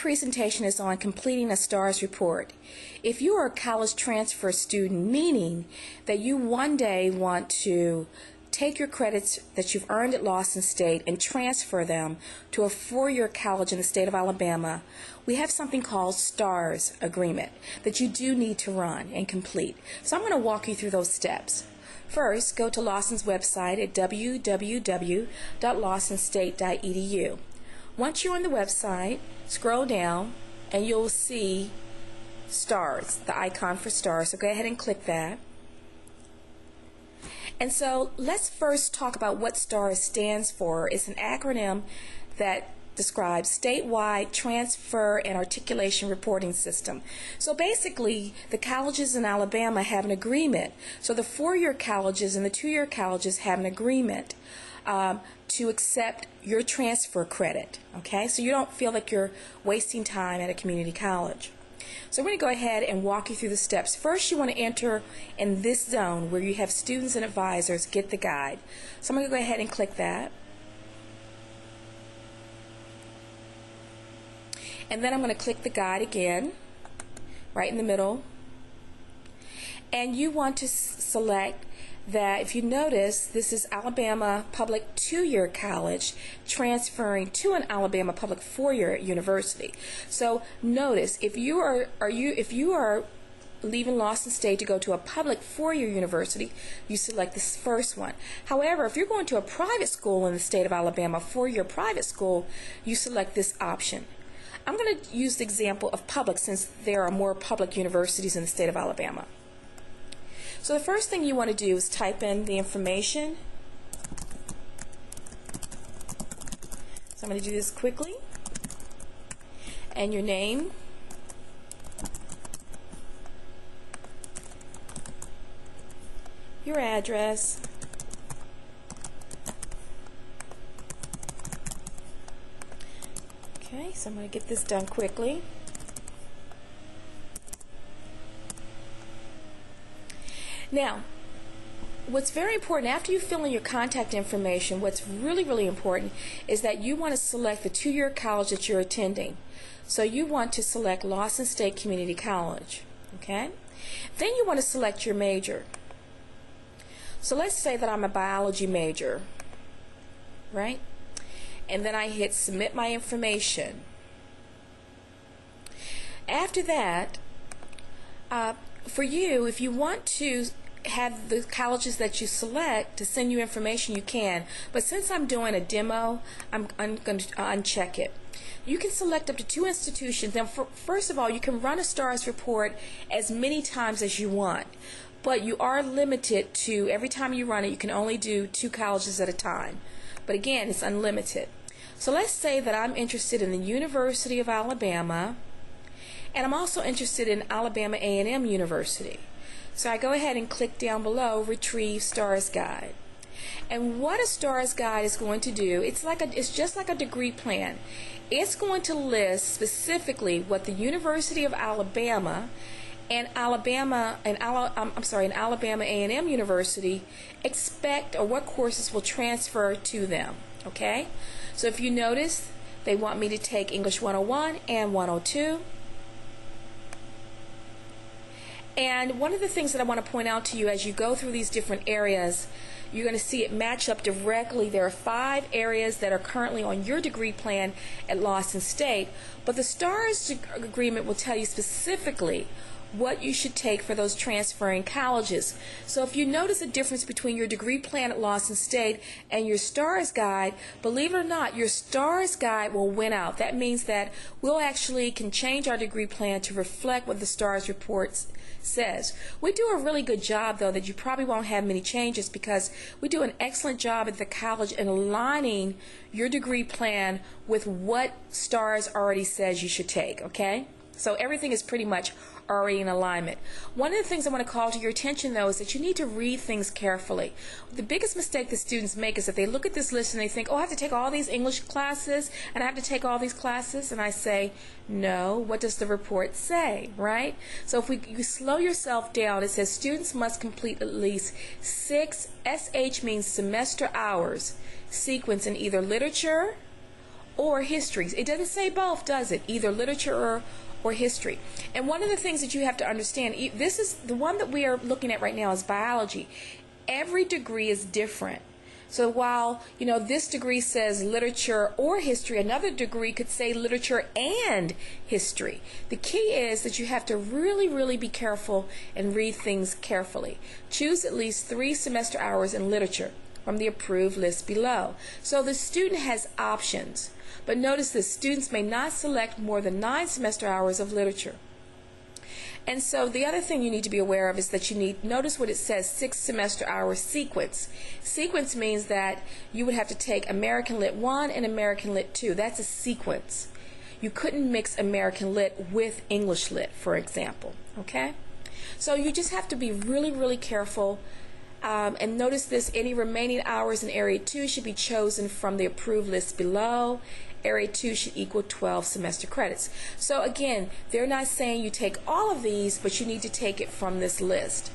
presentation is on completing a STARS report. If you are a college transfer student, meaning that you one day want to take your credits that you've earned at Lawson State and transfer them to a four-year college in the state of Alabama, we have something called STARS agreement that you do need to run and complete. So I'm going to walk you through those steps. First, go to Lawson's website at www.lawsonstate.edu. Once you're on the website, scroll down and you'll see STARS, the icon for STARS. So go ahead and click that. And so let's first talk about what STARS stands for. It's an acronym that describes Statewide Transfer and Articulation Reporting System. So basically, the colleges in Alabama have an agreement. So the four-year colleges and the two-year colleges have an agreement to accept your transfer credit. Okay, so you don't feel like you're wasting time at a community college. So we're going to go ahead and walk you through the steps. First, you want to enter in this zone where you have students and advisors get the guide. So I'm going to go ahead and click that. And then I'm going to click the guide again, right in the middle. And you want to select that, if you notice, this is Alabama Public two-year college transferring to an Alabama Public four-year university. So notice, if you are leaving Lawson State to go to a public four-year university, you select this first one. However, if you're going to a private school in the state of Alabama, a four-year private school, you select this option. I'm going to use the example of public since there are more public universities in the state of Alabama. So the first thing you want to do is type in the information. So I'm going to do this quickly. And your name. Your address. Okay, so I'm going to get this done quickly. Now, what's very important, after you fill in your contact information, what's really important is that you want to select the two-year college that you're attending. So you want to select Lawson State Community College. Okay? Then you want to select your major. So let's say that I'm a biology major, right? And then I hit submit my information. After that, for you, if you want to have the colleges that you select to send you information, you can. But since I'm doing a demo, I'm going to uncheck it. You can select up to 2 institutions. Now, first of all, you can run a STARS report as many times as you want. But you are limited to, every time you run it, you can only do 2 colleges at a time. But again, it's unlimited. So let's say that I'm interested in the University of Alabama, and I'm also interested in Alabama A&M University. So I go ahead and click down below, Retrieve STARS Guide. And what a STARS Guide is going to do, it's just like a degree plan. It's going to list specifically what the University of Alabama and Alabama A&M University expect, or what courses will transfer to them. Okay? So if you notice, they want me to take English 101 and 102. And one of the things that I want to point out to you as you go through these different areas, you're going to see it match up directly. There are 5 areas that are currently on your degree plan at Lawson State, but the STARS agreement will tell you specifically what you should take for those transferring colleges. So if you notice a difference between your degree plan at Lawson State and your STARS guide, believe it or not, your STARS guide will win out. That means that we'll actually can change our degree plan to reflect what the STARS report says. We do a really good job, though, that you probably won't have many changes because we do an excellent job at the college in aligning your degree plan with what STARS already says you should take, okay? So everything is pretty much already in alignment. One of the things I want to call to your attention, though, is that you need to read things carefully. The biggest mistake that students make is that they look at this list and they think, oh, I have to take all these English classes and I have to take all these classes. And I say, no, what does the report say, right? So if you slow yourself down, it says students must complete at least 6 SH means semester hours sequence in either literature or history. It doesn't say both, does it? Either literature or history. And one of the things that you have to understand, this is the one that we are looking at right now is biology. Every degree is different. So while, this degree says literature or history, another degree could say literature and history. The key is that you have to really, really be careful and read things carefully. Choose at least 3 semester hours in literature from the approved list below. So the student has options. But notice this, students may not select more than 9 semester hours of literature. And so the other thing you need to be aware of is that notice what it says, 6 semester hour sequence. Sequence means that you would have to take American Lit 1 and American Lit 2. That's a sequence. You couldn't mix American Lit with English Lit, for example. Okay? So you just have to be really, really careful. And notice this, any remaining hours in Area 2 should be chosen from the approved list below. Area 2 should equal 12 semester credits. So again, they're not saying you take all of these, but you need to take it from this list.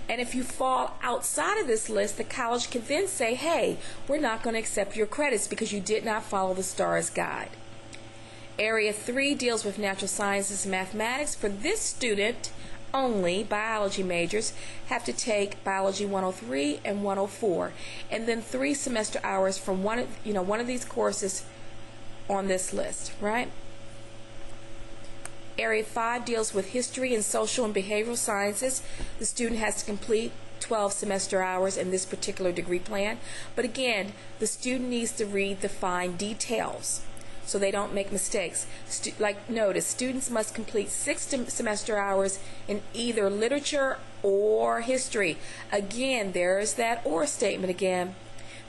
And if you fall outside of this list, the college can then say, hey, we're not going to accept your credits because you did not follow the STARS guide. Area 3 deals with natural sciences and mathematics. For this student, only biology majors have to take biology 103 and 104, and then 3 semester hours from one of these courses on this list, right? Area 5 deals with history and social and behavioral sciences. The student has to complete 12 semester hours in this particular degree plan, but again, the student needs to read the fine details so they don't make mistakes. Notice, students must complete 6 semester hours in either literature or history. Again, there's that or statement again.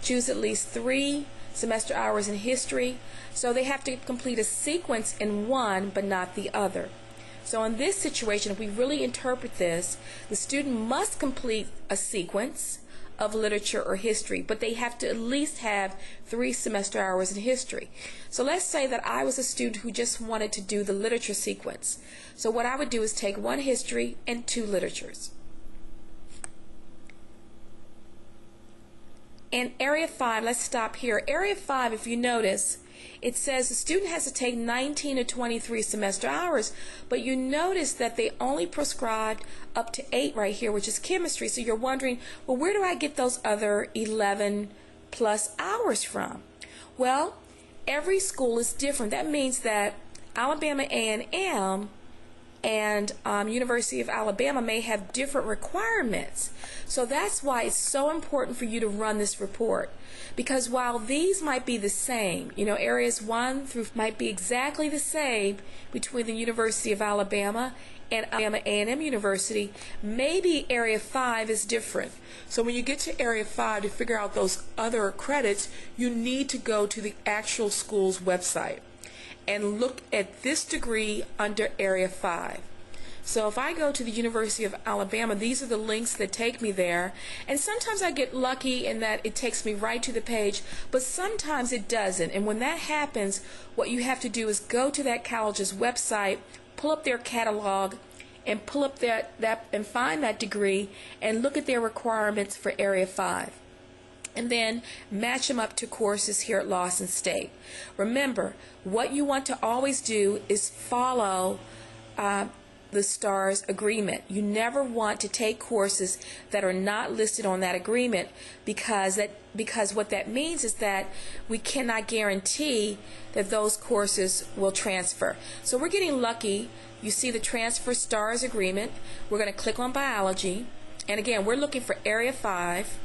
Choose at least 3 semester hours in history. So they have to complete a sequence in one but not the other. So in this situation, if we really interpret this, the student must complete a sequence of literature or history, but they have to at least have 3 semester hours in history. So let's say that I was a student who just wanted to do the literature sequence. So what I would do is take 1 history and 2 literatures. In Area 5, let's stop here. Area 5, if you notice, it says the student has to take 19 to 23 semester hours, but you notice that they only prescribed up to 8 right here, which is chemistry. So you're wondering, well, where do I get those other 11 plus hours from? Well, every school is different. That means that Alabama A&M and University of Alabama may have different requirements. So that's why it's so important for you to run this report. Because while these might be the same, areas 1 through might be exactly the same between the University of Alabama and Alabama A&M University, maybe Area 5 is different. So when you get to Area 5 to figure out those other credits, you need to go to the actual school's website and look at this degree under Area 5. So if I go to the University of Alabama, these are the links that take me there. And sometimes I get lucky in that it takes me right to the page, but sometimes it doesn't. And when that happens, what you have to do is go to that college's website, pull up their catalog, and pull up that and find that degree and look at their requirements for Area 5. And then match them up to courses here at Lawson State. Remember, what you want to always do is follow the STARS agreement. You never want to take courses that are not listed on that agreement because what that means is that we cannot guarantee that those courses will transfer. So we're getting lucky. You see the transfer STARS agreement. We're going to click on biology, and again, we're looking for Area 5.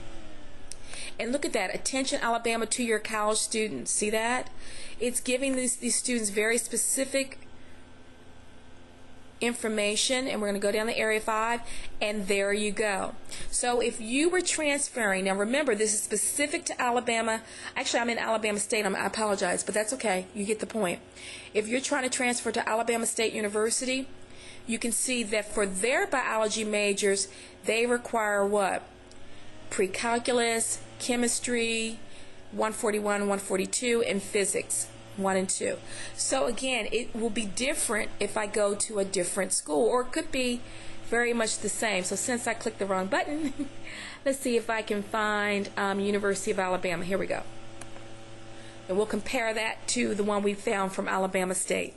And look at that, attention Alabama two-year college students. See that? It's giving these students very specific information, and we're going to go down to Area 5, and there you go. So if you were transferring, now remember this is specific to Alabama. Actually, I'm in Alabama State. I apologize, but that's okay. You get the point. If you're trying to transfer to Alabama State University, you can see that for their biology majors, they require what? Pre-calculus, chemistry, 141, 142, and physics, 1 and 2. So again, it will be different if I go to a different school, or it could be very much the same. So since I clicked the wrong button, let's see if I can find University of Alabama. Here we go. And we'll compare that to the one we found from Alabama State.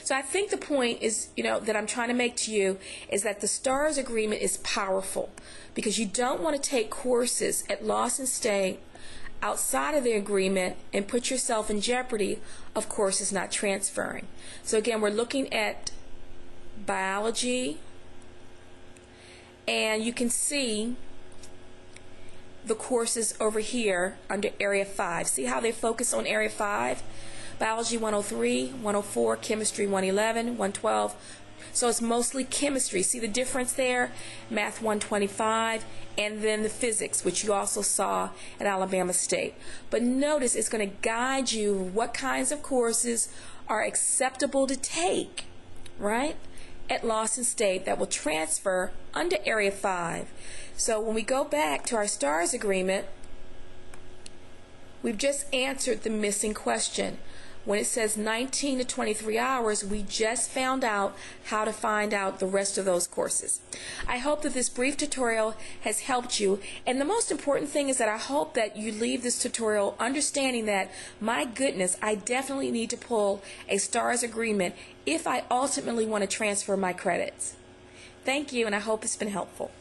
So I think the point is, that I'm trying to make to you is that the STARS agreement is powerful because you don't want to take courses at Lawson State outside of the agreement and put yourself in jeopardy of courses not transferring. So again, we're looking at biology, and you can see the courses over here under Area 5. See how they focus on Area 5? Biology 103, 104, Chemistry 111, 112. So it's mostly chemistry. See the difference there? Math 125, and then the physics, which you also saw at Alabama State. But notice it's going to guide you what kinds of courses are acceptable to take, right, at Lawson State that will transfer under Area 5. So when we go back to our STARS agreement, we've just answered the missing question. When it says 19 to 23 hours, we just found out how to find out the rest of those courses. I hope that this brief tutorial has helped you, and the most important thing is that I hope that you leave this tutorial understanding that, my goodness, I definitely need to pull a STARS agreement if I ultimately want to transfer my credits. Thank you, and I hope it's been helpful.